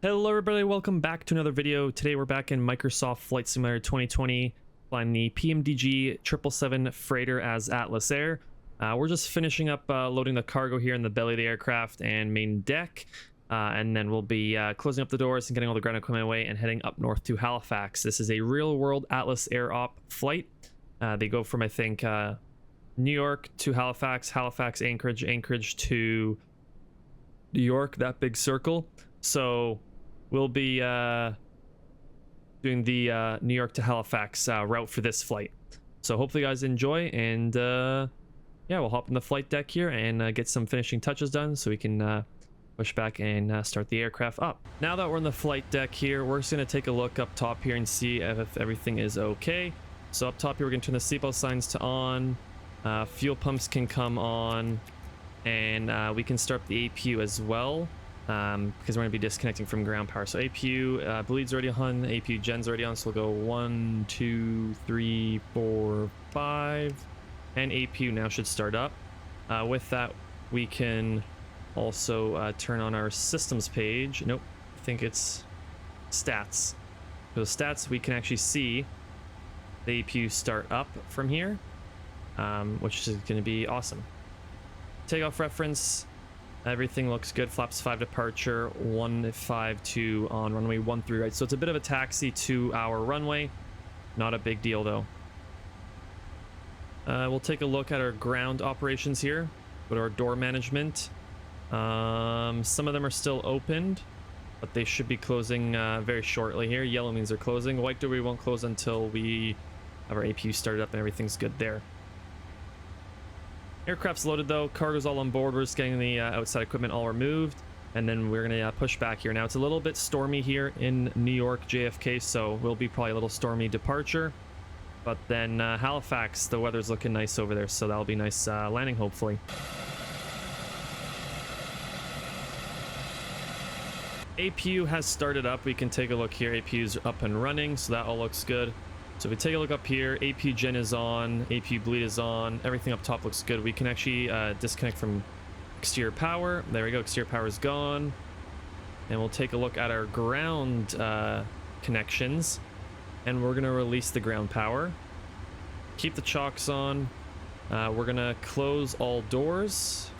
Hello everybody, welcome back to another video. Today we're back in Microsoft Flight Simulator 2020, flying the PMDG 777 freighter as Atlas Air. We're just finishing up loading the cargo here in the belly of the aircraft and main deck, and then we'll be closing up the doors and getting all the ground equipment away and heading up north to Halifax. This is a real-world Atlas Air Op flight. They go from, I think, New York to Halifax, Halifax, Anchorage, Anchorage to New York, that big circle. So we'll be doing the New York to Halifax route for this flight. So hopefully you guys enjoy, and yeah, we'll hop in the flight deck here and get some finishing touches done so we can push back and start the aircraft up. Now that we're in the flight deck here, we're just going to take a look up top here and see if everything is okay. So up top here, we're going to turn the seatbelt signs to on. Fuel pumps can come on, and we can start the APU as well. Because we're going to be disconnecting from ground power. So APU bleed's already on, APU gen's already on, so we'll go 1, 2, 3, 4, 5, and APU now should start up. With that, we can also turn on our systems page. Nope, I think it's stats. So stats, we can actually see the APU start up from here, which is going to be awesome. Takeoff reference. Everything looks good. Flaps 5 departure, 152 on runway 13 right. So it's a bit of a taxi to our runway. Not a big deal though. We'll take a look at our ground operations here. Go to our door management. Some of them are still opened, but they should be closing very shortly here. Yellow means they're closing. White door we won't close until we have our APU started up and everything's good there. Aircraft's loaded though, cargo's all on board. We're just getting the outside equipment all removed, and then we're gonna push back here. Now it's a little bit stormy here in New York JFK, so we'll be probably a little stormy departure, but then Halifax, the weather's looking nice over there, so that'll be nice landing hopefully. APU has started up. We can take a look here. APU's up and running, so that all looks good. So if we take a look up here, APU gen is on, APU bleed is on, everything up top looks good. We can actually disconnect from exterior power. There we go, exterior power is gone. And we'll take a look at our ground connections, and we're gonna release the ground power. Keep the chocks on. We're gonna close all doors.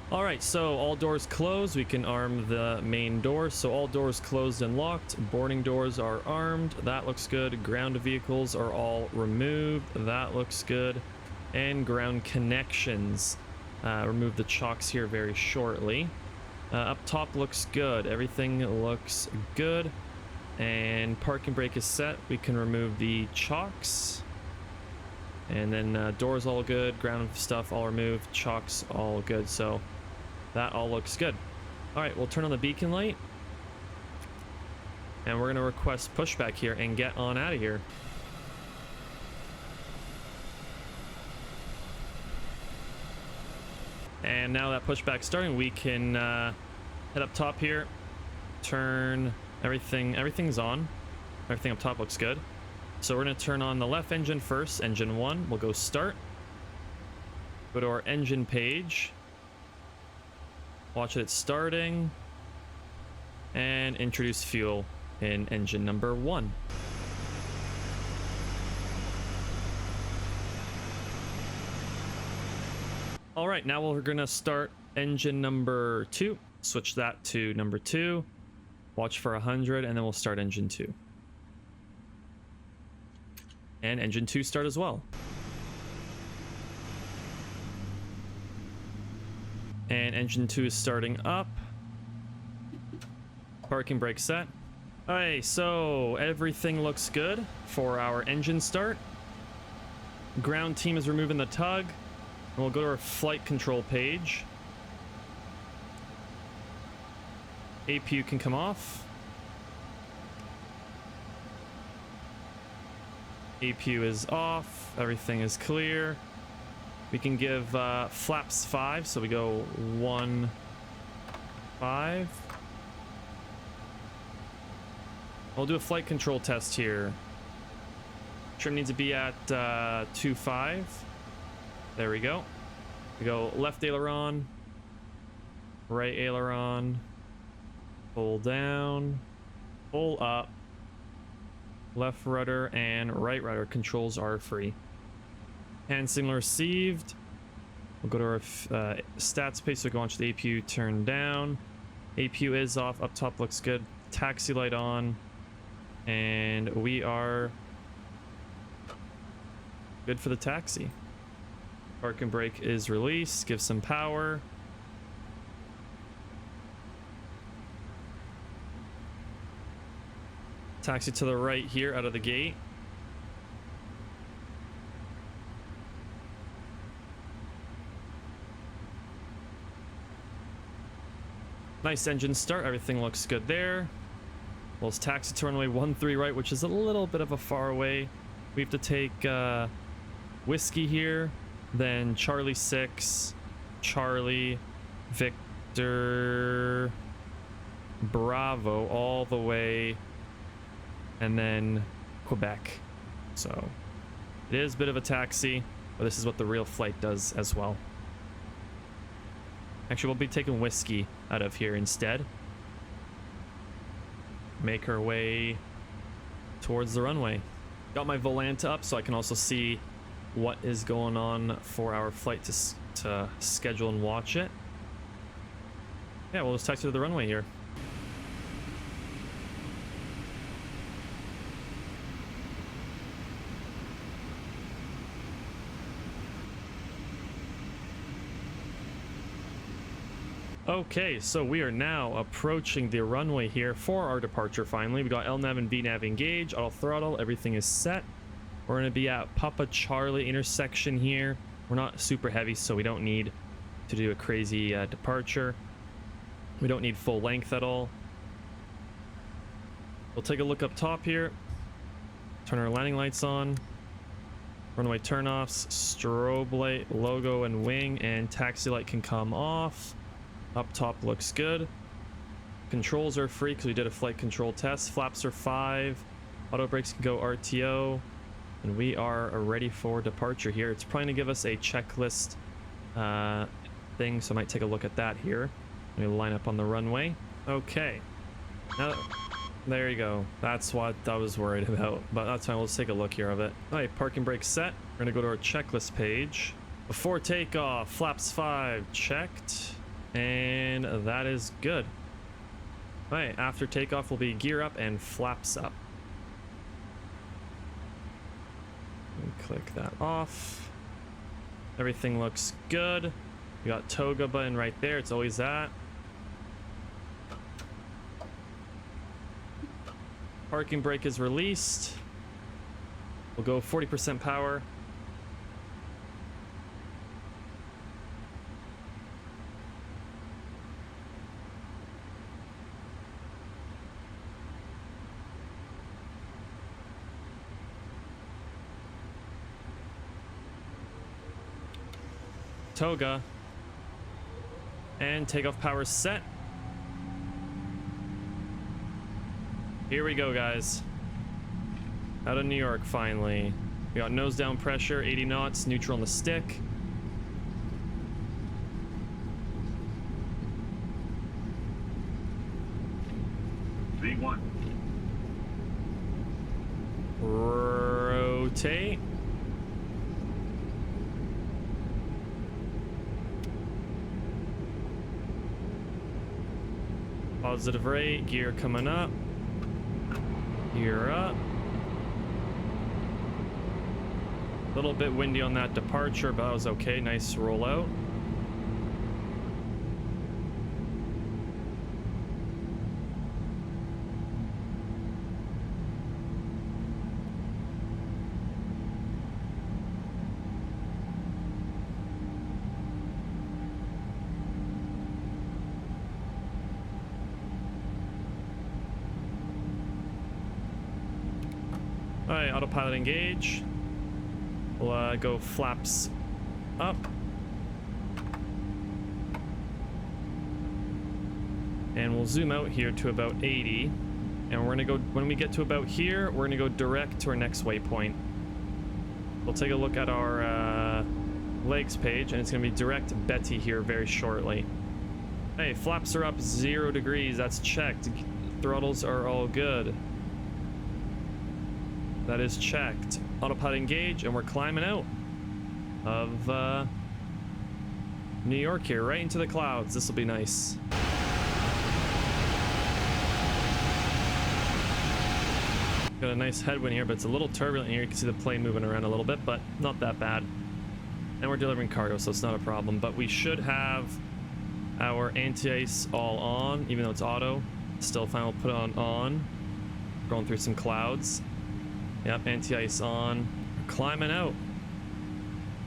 Alright, so all doors closed. We can arm the main door. So all doors closed and locked. Boarding doors are armed. That looks good. Ground vehicles are all removed. That looks good. And ground connections. Remove the chocks here very shortly. Up top looks good. Everything looks good. And parking brake is set. We can remove the chocks. And then doors all good. Ground stuff all removed. Chocks all good. So that all looks good. All right, we'll turn on the beacon light, and we're going to request pushback here and get on out of here. And now that pushback's starting, we can head up top here, turn everything's on. Everything up top looks good. So we're going to turn on the left engine first, engine 1. We'll go start. Go to our engine page. Watch it starting. And introduce fuel in engine number 1. All right, now we're going to start engine number 2. Switch that to number 2. Watch for 100, and then we'll start engine 2. And engine 2 start as well. And engine 2 is starting up. Parking brake set. Alright, so everything looks good for our engine start. Ground team is removing the tug. And we'll go to our flight control page. APU can come off. APU is off. Everything is clear. We can give flaps 5, so we go 1, 5. We'll do a flight control test here. Trim needs to be at 2.5. There we go. We go left aileron, right aileron, pull down, pull up, left rudder and right rudder controls are free. Hand signal received. We'll go to our stats page, so we can watch the APU turn down. APU is off, up top looks good. Taxi light on, and we are good for the taxi. Park and brake is released, give some power. Taxi to the right here out of the gate. Nice engine start, everything looks good there. Well, it's taxi to runway 13 right, which is a little bit of a far away. We have to take Whiskey here, then Charlie 6, Charlie, Victor, Bravo, all the way, and then Quebec. So it is a bit of a taxi, but this is what the real flight does as well. Actually, we'll be taking Whiskey out of here instead. Make our way towards the runway. Got my Volanta up so I can also see what is going on for our flight to schedule and watch it. Yeah, we'll just taxi to the runway here. Okay, so we are now approaching the runway here for our departure finally. We got LNAV and VNAV engaged, auto throttle, everything is set. We're going to be at Papa Charlie intersection here. We're not super heavy, so we don't need to do a crazy departure. We don't need full length at all. We'll take a look up top here. Turn our landing lights on. Runway turnoffs, strobe light, logo and wing, and taxi light can come off. Up top looks good. Controls are free because we did a flight control test. Flaps are 5. Auto brakes can go RTO. And we are ready for departure here. It's probably going to give us a checklist thing, so I might take a look at that here. Let me line up on the runway. Okay. Now, there you go. That's what I was worried about. But that's fine. Let's take a look here of it. All right, parking brake set. We're going to go to our checklist page. Before takeoff, flaps 5 checked. And that is good. All right, after takeoff will be gear up and flaps up. Click that off. Everything looks good. We got toga button right there. It's always that. Parking brake is released. We'll go 40% power. Toga, and takeoff power set. Here we go, guys. Out of New York finally. We got nose down pressure, 80 knots, neutral on the stick. V1. Rotate. Positive rate, gear coming up. Gear up. A little bit windy on that departure, but that was okay. Nice rollout. Alright, autopilot engage. We'll go flaps up. And we'll zoom out here to about 80. And we're gonna go, when we get to about here, we're gonna go direct to our next waypoint. We'll take a look at our legs page, and it's going to be direct Betty here very shortly. Hey, flaps are up 0 degrees. That's checked. Throttles are all good. That is checked. Autopilot engage, and we're climbing out of New York here, right into the clouds. This will be nice. Got a nice headwind here, but it's a little turbulent here. You can see the plane moving around a little bit, but not that bad. And we're delivering cargo, so it's not a problem. But we should have our anti-ice all on, even though it's auto. Still fine, we'll put it on. Going through some clouds. Yep, anti-ice on. We're climbing out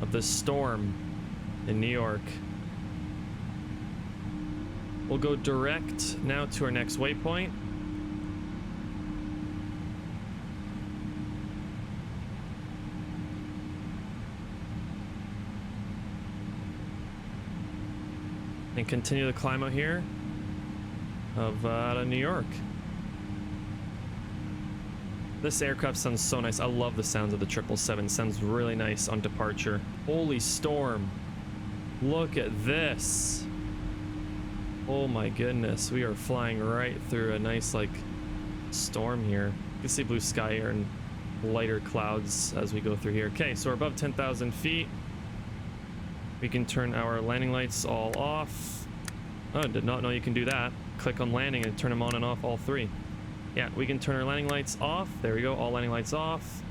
of this storm in New York. We'll go direct now to our next waypoint. And continue the climb out here of out of New York. This aircraft sounds so nice. I love the sounds of the 777. Sounds really nice on departure. Holy storm. Look at this. Oh my goodness. We are flying right through a nice like storm here. You can see blue sky here and lighter clouds as we go through here. Okay, so we're above 10,000 feet. We can turn our landing lights all off. Oh, I did not know you can do that. Click on landing and turn them on and off, all three. Yeah, we can turn our landing lights off. There we go, all landing lights off.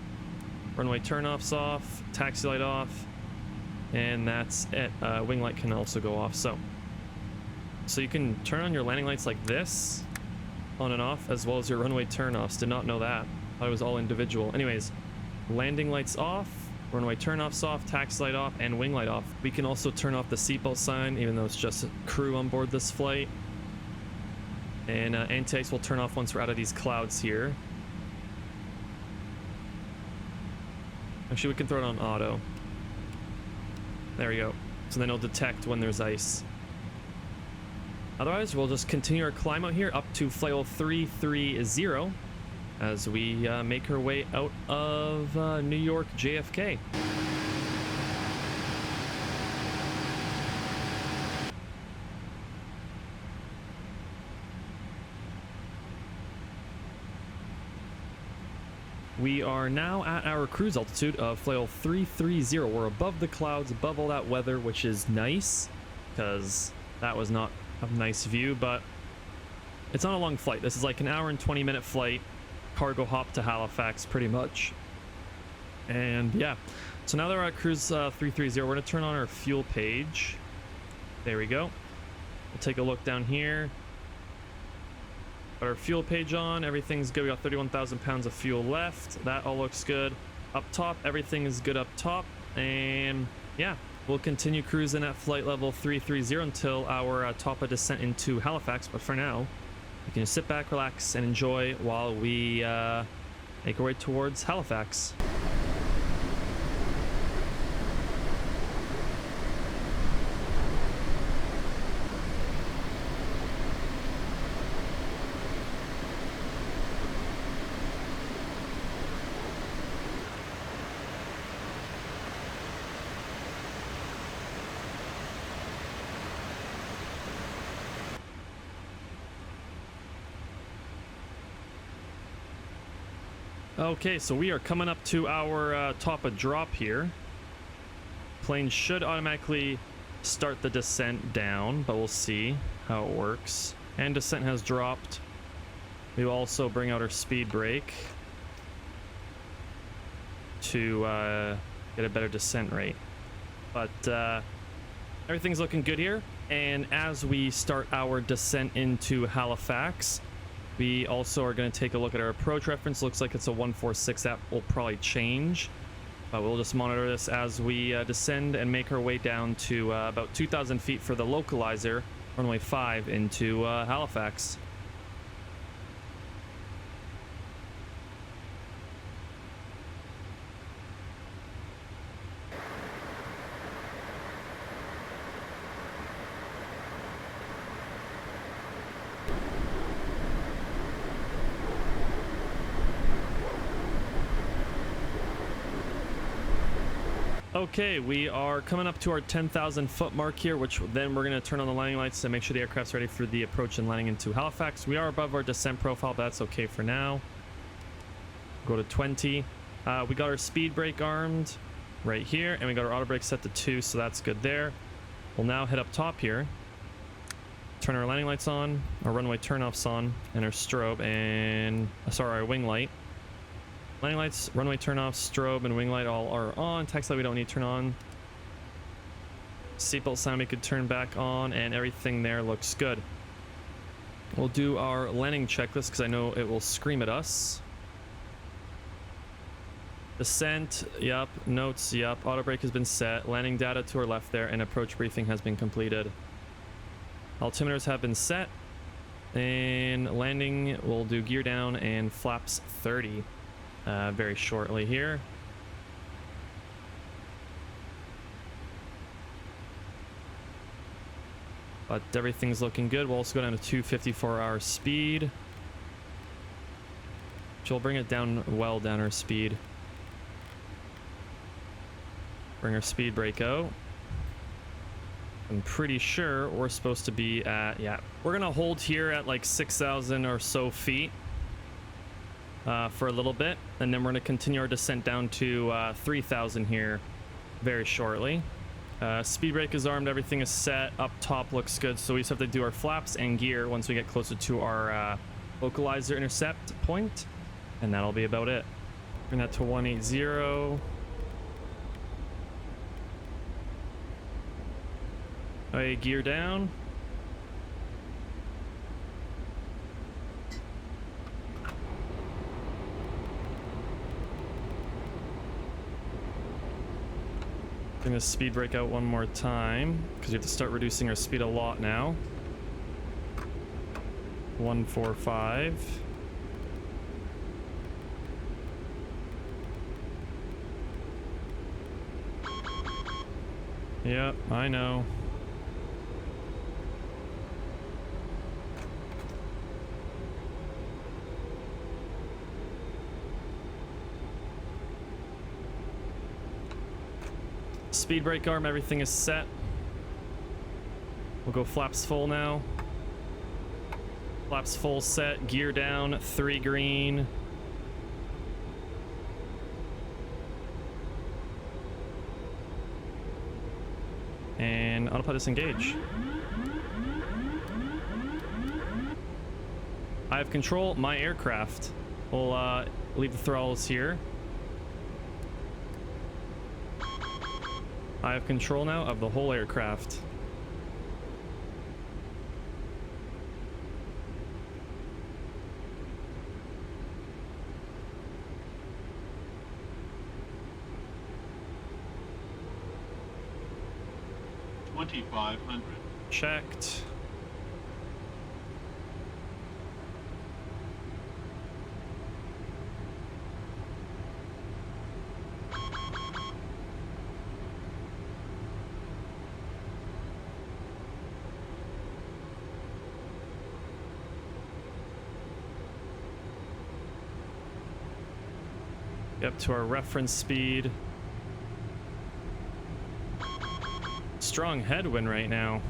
Runway turn-offs off. Taxi light off. And that's it. Wing light can also go off. So you can turn on your landing lights like this, on and off, as well as your runway turn-offs. Did not know that. Thought it was all individual. Anyways, landing lights off. Runway turn-offs off, taxi light off, and wing light off. We can also turn off the seatbelt sign, even though it's just crew on board this flight. And anti-ice will turn off once we're out of these clouds here. Actually, we can throw it on auto. There we go. So then it'll detect when there's ice. Otherwise, we'll just continue our climb out here up to flight level 330. As we make our way out of New York JFK. We are now at our cruise altitude of flight level 330. We're above the clouds, above all that weather, which is nice, because that was not a nice view, but it's not a long flight. This is like an hour and 20-minute flight. Cargo hop to Halifax pretty much. And yeah, so now that we're at cruise 330, we're going to turn on our fuel page. There we go. We'll take a look down here. Got our fuel page on, everything's good. We got 31,000 pounds of fuel left. That all looks good. Up top, everything is good up top. And yeah, we'll continue cruising at flight level 330 until our top of descent into Halifax. But for now, you can just sit back, relax, and enjoy while we make our way towards Halifax. Okay, so we are coming up to our top of drop here. Plane should automatically start the descent down, but we'll see how it works. And descent has dropped. We will also bring out our speed brake to get a better descent rate. But everything's looking good here. And as we start our descent into Halifax, we also are going to take a look at our approach reference. Looks like it's a 146. That will probably change. But we'll just monitor this as we descend and make our way down to about 2,000 feet for the localizer, runway 5 into Halifax. Okay, we are coming up to our 10,000 foot mark here, which then we're going to turn on the landing lights to make sure the aircraft's ready for the approach and landing into Halifax. We are above our descent profile, but that's okay for now. Go to 20. We got our speed brake armed right here, and we got our auto brake set to 2, so that's good there. We'll now head up top here, turn our landing lights on, our runway turnoffs on, and our strobe, and sorry, our wing light. Landing lights, runway turnoff, strobe, and wing light all are on. Taxi light we don't need to turn on. Seatbelt sign we could turn back on, and everything there looks good. We'll do our landing checklist because I know it will scream at us. Descent, yup. Notes, yup. Auto brake has been set. Landing data to our left there, and approach briefing has been completed. Altimeters have been set. And landing, we'll do gear down and flaps 30 very shortly here. But everything's looking good. We'll also go down to 254 hour speed, which will bring it down well down our speed. Bring our speed brake out. I'm pretty sure we're supposed to be at, yeah, we're gonna hold here at like 6,000 or so feet for a little bit, and then we're gonna continue our descent down to 3,000 here very shortly. Speed brake is armed, everything is set, up top looks good, so we just have to do our flaps and gear once we get closer to our localizer intercept point, and that'll be about it. Bring that to 180. Okay, gear down. Bring the speed brake out one more time because we have to start reducing our speed a lot now. 145. Yep, I know. Speed brake arm, everything is set. We'll go flaps full now. Flaps full set, gear down, 3 green. And autopilot disengage. I have control my aircraft. We'll leave the throttles here. I have control now of the whole aircraft. $2,500. Checked. Up to our reference speed. Strong headwind right now.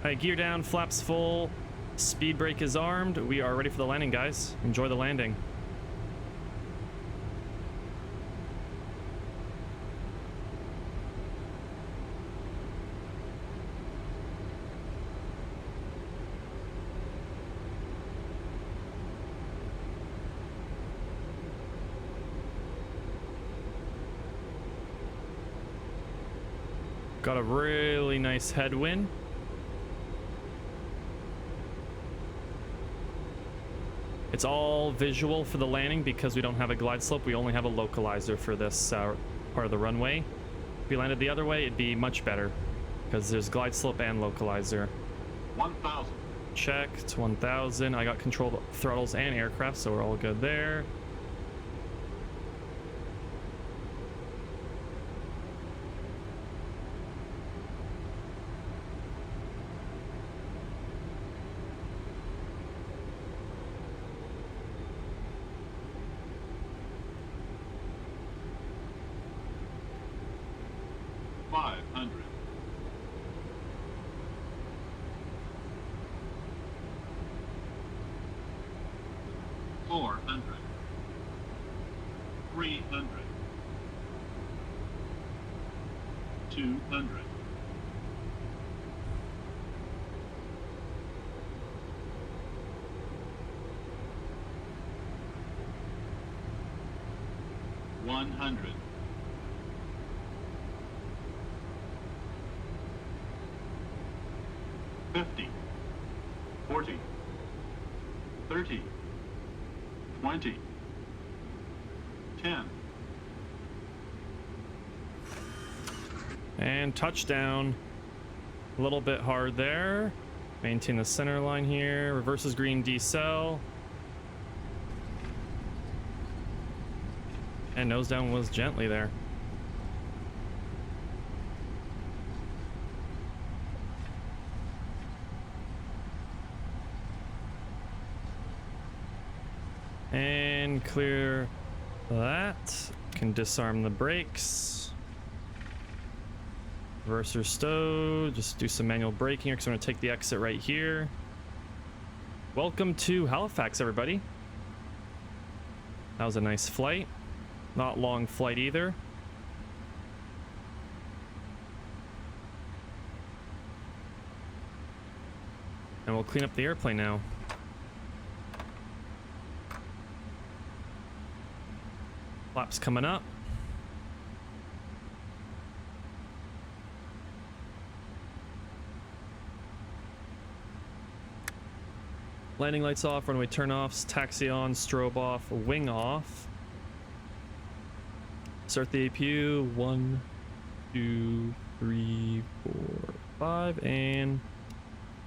Alright, gear down, flaps full, speed brake is armed. We are ready for the landing, guys. Enjoy the landing. Got a really nice headwind. It's all visual for the landing because we don't have a glide slope. We only have a localizer for this part of the runway. If we landed the other way, it'd be much better. because there's glide slope and localizer. 1,000. Check. It's 1,000. I got controlled throttles and aircraft, so we're all good there. Fifty, 40, 30, 20, 10. And touchdown. A little bit hard there. Maintain the center line here. Reverses green decel. And nose down was gently there. And clear that. Can disarm the brakes. Reverser stow. Just do some manual braking here because I'm going to take the exit right here. Welcome to Halifax, everybody. That was a nice flight. Not long flight either. And we'll clean up the airplane now. Flaps coming up. Landing lights off, runway turn-offs, taxi on, strobe off, wing off. Start the APU. 1, 2, 3, 4, 5, and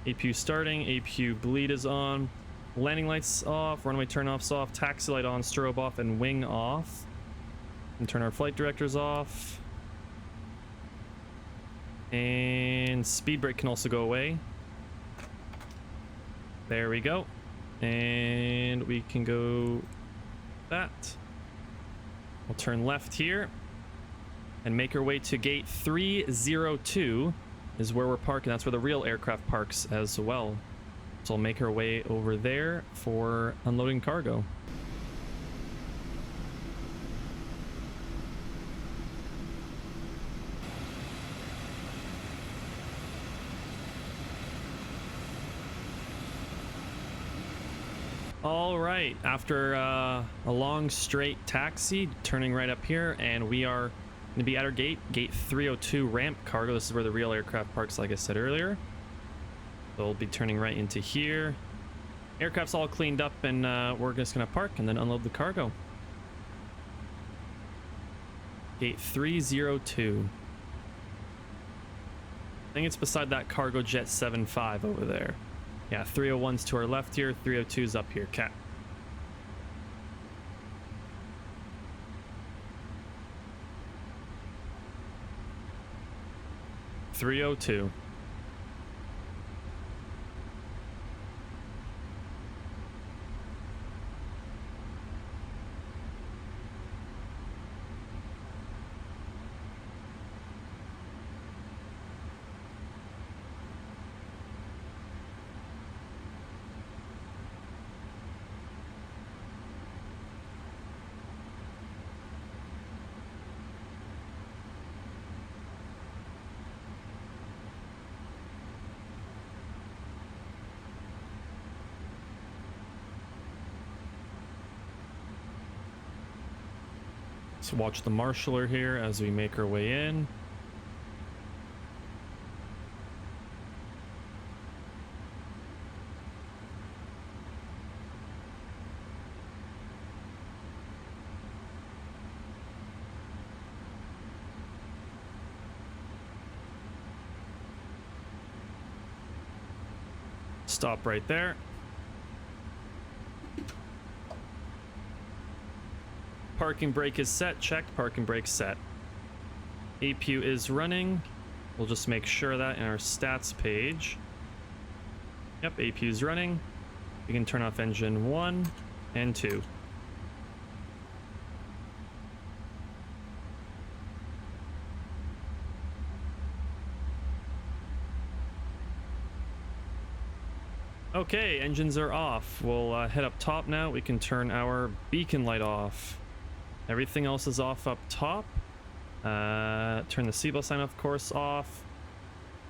APU starting. APU bleed is on. Landing lights off, runway turn-offs off, taxi light on, strobe off, and wing off. And turn our flight directors off. And speed brake can also go away. There we go. And we can go that. We'll turn left here and make our way to gate 302 is where we're parking. That's where the real aircraft parks as well. So I'll make our way over there for unloading cargo. All right, after a long straight taxi, turning right up here, and we are going to be at our gate 302 ramp cargo. This is where the real aircraft parks, like I said earlier. So we'll be turning right into here. Aircraft's all cleaned up, and we're just going to park and then unload the cargo. Gate 302. I think it's beside that cargo jet 75 over there. Yeah, 301's to our left here, 302's up here. Cat. .302. Let's watch the marshaller here as we make our way in. Stop right there. Parking brake is set. Checked. Parking brake set. APU is running. We'll just make sure that in our stats page. Yep, APU is running. We can turn off engine 1 and 2. Okay, engines are off. We'll head up top now. We can turn our beacon light off. Everything else is off up top. Turn the seatbelt sign, of course, off.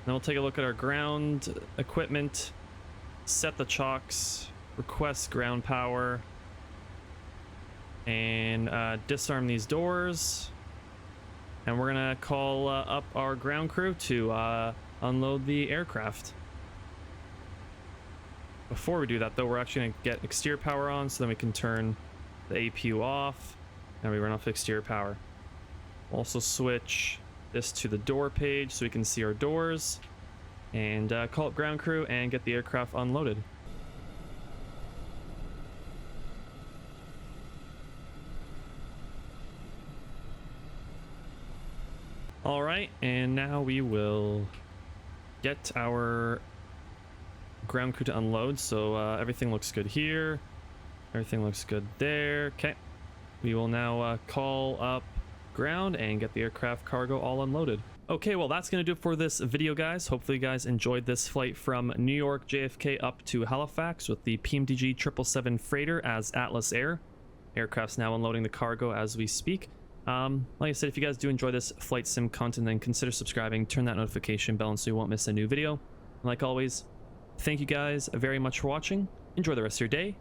Then we'll take a look at our ground equipment. Set the chocks. Request ground power. And disarm these doors. And we're gonna call up our ground crew to unload the aircraft. Before we do that, though, we're actually going to get exterior power on, so then we can turn the APU off, and we run off exterior power. We'll also switch this to the door page so we can see our doors, and call up ground crew and get the aircraft unloaded. All right, and now we will get our ground crew to unload. So everything looks good here, everything looks good there. Okay, we will now call up ground and get the aircraft cargo all unloaded. Okay, well, that's gonna do it for this video, guys. Hopefully you guys enjoyed this flight from New York JFK up to Halifax with the PMDG 777 freighter as Atlas Air. Aircraft's now unloading the cargo as we speak. Like I said, if you guys do enjoy this flight sim content, then consider subscribing, turn that notification bell on so you won't miss a new video. And like always, thank you guys very much for watching. Enjoy the rest of your day.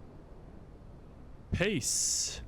Peace.